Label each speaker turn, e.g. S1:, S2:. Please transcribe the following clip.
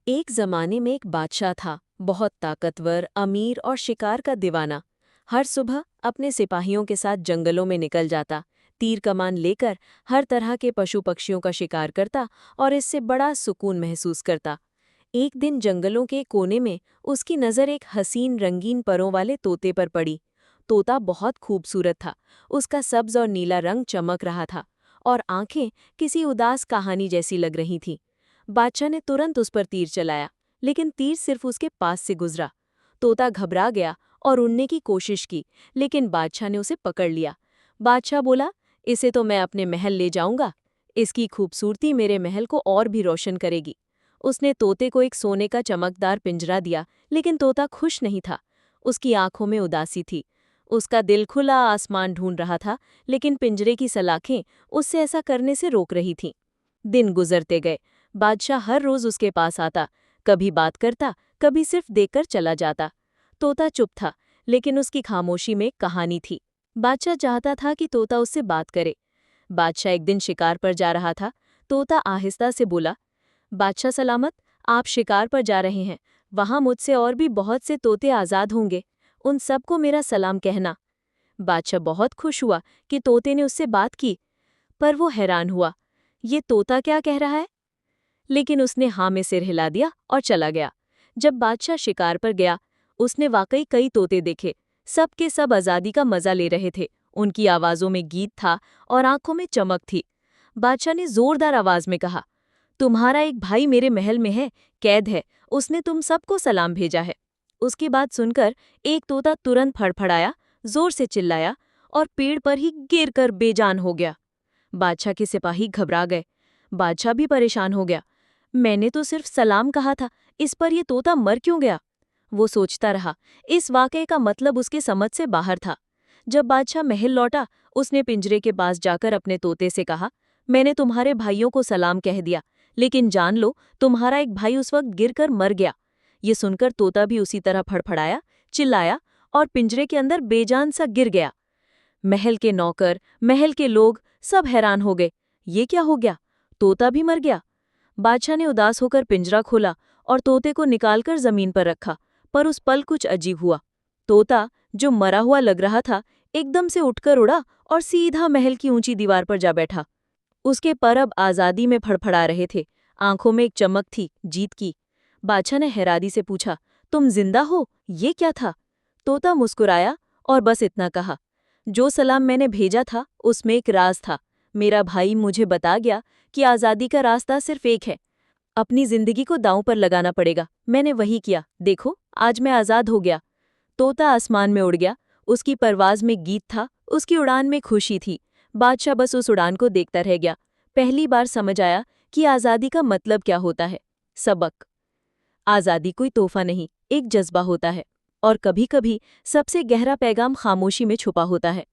S1: एक जमाने में एक बादशाह था, बहुत ताकतवर, अमीर और शिकार का दीवाना। हर सुबह अपने सिपाहियों के साथ जंगलों में निकल जाता, तीर कमान लेकर हर तरह के पशु पक्षियों का शिकार करता और इससे बड़ा सुकून महसूस करता। एक दिन जंगलों के कोने में उसकी नज़र एक हसीन रंगीन परों वाले तोते पर पड़ी। तोता बहुत खूबसूरत था, उसका सब्ज और नीला रंग चमक रहा था और आंखें किसी उदास कहानी जैसी लग रही थीं। बादशाह ने तुरंत उस पर तीर चलाया, लेकिन तीर सिर्फ उसके पास से गुजरा। तोता घबरा गया और उड़ने की कोशिश की, लेकिन बादशाह ने उसे पकड़ लिया। बादशाह बोला, इसे तो मैं अपने महल ले जाऊंगा। इसकी खूबसूरती मेरे महल को और भी रोशन करेगी। उसने तोते को एक सोने का चमकदार पिंजरा दिया, लेकिन तोता खुश नहीं था। उसकी आंखों में उदासी थी। उसका दिल खुला आसमान ढूंढ रहा था, लेकिन पिंजरे की सलाखें उससे ऐसा करने से रोक रही थीं। दिन गुजरते गए। बादशाह हर रोज उसके पास आता, कभी बात करता, कभी सिर्फ देखकर चला जाता। तोता चुप था, लेकिन उसकी खामोशी में कहानी थी। बादशाह चाहता था कि तोता उससे बात करे। बादशाह एक दिन शिकार पर जा रहा था। तोता आहिस्ता से बोला, बादशाह सलामत, आप शिकार पर जा रहे हैं। वहां मुझसे और भी बहुत से तोते आज़ाद होंगे। उन सबको मेरा सलाम कहना। बादशाह बहुत खुश हुआ कि तोते ने उससे बात की, पर वो हैरान हुआ, ये तोता क्या कह रहा है? लेकिन उसने हाँ में सिर हिला दिया और चला गया। जब बादशाह शिकार पर गया, उसने वाकई कई तोते देखे। सब के सब आज़ादी का मजा ले रहे थे। उनकी आवाज़ों में गीत था और आंखों में चमक थी। बादशाह ने जोरदार आवाज में कहा, तुम्हारा एक भाई मेरे महल में है, कैद है। उसने तुम सबको सलाम भेजा है। उसकी बात सुनकर एक तोता तुरंत फड़फड़ाया, जोर से चिल्लाया और पेड़ पर ही गिर कर बेजान हो गया। बादशाह के सिपाही घबरा गए। बादशाह भी परेशान हो गया। मैंने तो सिर्फ सलाम कहा था, इस पर यह तोता मर क्यों गया? वो सोचता रहा। इस वाकये का मतलब उसके समझ से बाहर था। जब बादशाह महल लौटा, उसने पिंजरे के पास जाकर अपने तोते से कहा, मैंने तुम्हारे भाइयों को सलाम कह दिया, लेकिन जान लो, तुम्हारा एक भाई उस वक्त गिरकर मर गया। ये सुनकर तोता भी उसी तरह फड़फड़ाया, चिल्लाया और पिंजरे के अंदर बेजान सा गिर गया। महल के नौकर, महल के लोग सब हैरान हो गए। ये क्या हो गया? तोता भी मर गया। बादशाह ने उदास होकर पिंजरा खोला और तोते को निकालकर जमीन पर रखा, पर उस पल कुछ अजीब हुआ। तोता, जो मरा हुआ लग रहा था, एकदम से उठकर उड़ा और सीधा महल की ऊंची दीवार पर जा बैठा। उसके पर अब आजादी में फड़फड़ा रहे थे। आंखों में एक चमक थी, जीत की। बादशाह ने हैरानी से पूछा, तुम जिंदा हो? ये क्या था? तोता मुस्कुराया और बस इतना कहा, जो सलाम मैंने भेजा था उसमें एक राज था। मेरा भाई मुझे बता गया कि आज़ादी का रास्ता सिर्फ एक है, अपनी जिंदगी को दांव पर लगाना पड़ेगा। मैंने वही किया। देखो, आज मैं आज़ाद हो गया। तोता आसमान में उड़ गया। उसकी परवाज में गीत था, उसकी उड़ान में खुशी थी। बादशाह बस उस उड़ान को देखता रह गया। पहली बार समझ आया कि आज़ादी का मतलब क्या होता है। सबक, आज़ादी कोई तोहफा नहीं, एक जज्बा होता है, और कभी-कभी सबसे गहरा पैगाम खामोशी में छुपा होता है।